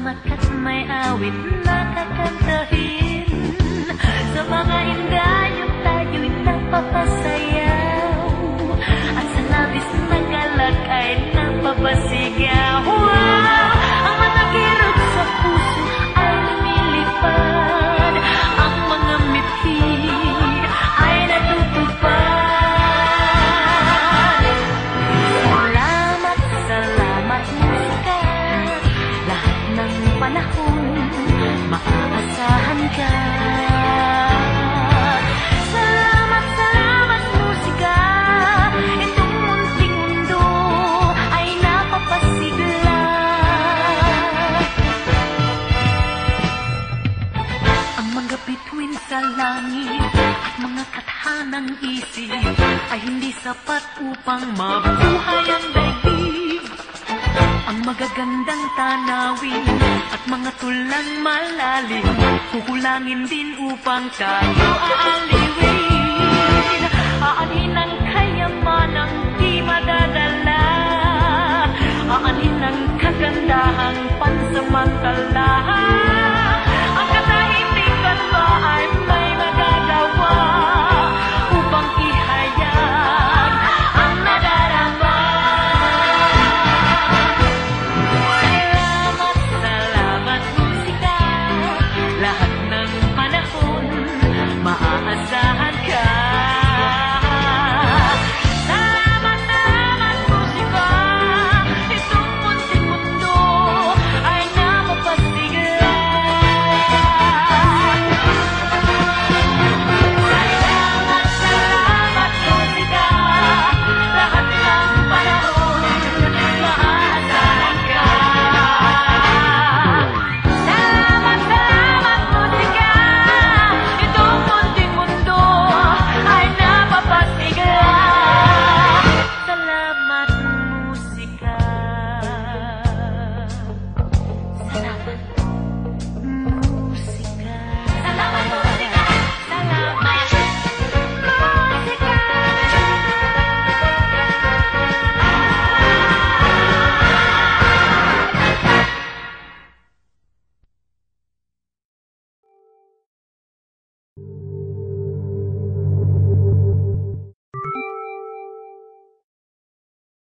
salamat at may awit na kakantahin. Sa mga indayo tayo'y napapasayaw, at sa labis na galak ay napapasigaw. Wow! Ang mga kirot sa puso ay lumilipad, ang mga mithi ay natutupad. Salamat, salamat musika, lahat ng panahon maaasahan ka. Salamat, salamat musika, itong munting mundo ay napapasigla. Ang mga bituin sa langit at mga kathanang isip ay hindi sapat upang mabuhay ang daigdig. Ang magagandang tanawin at mga tulang malalim kukulangin din upang tayo aaliwin. Aanhin ang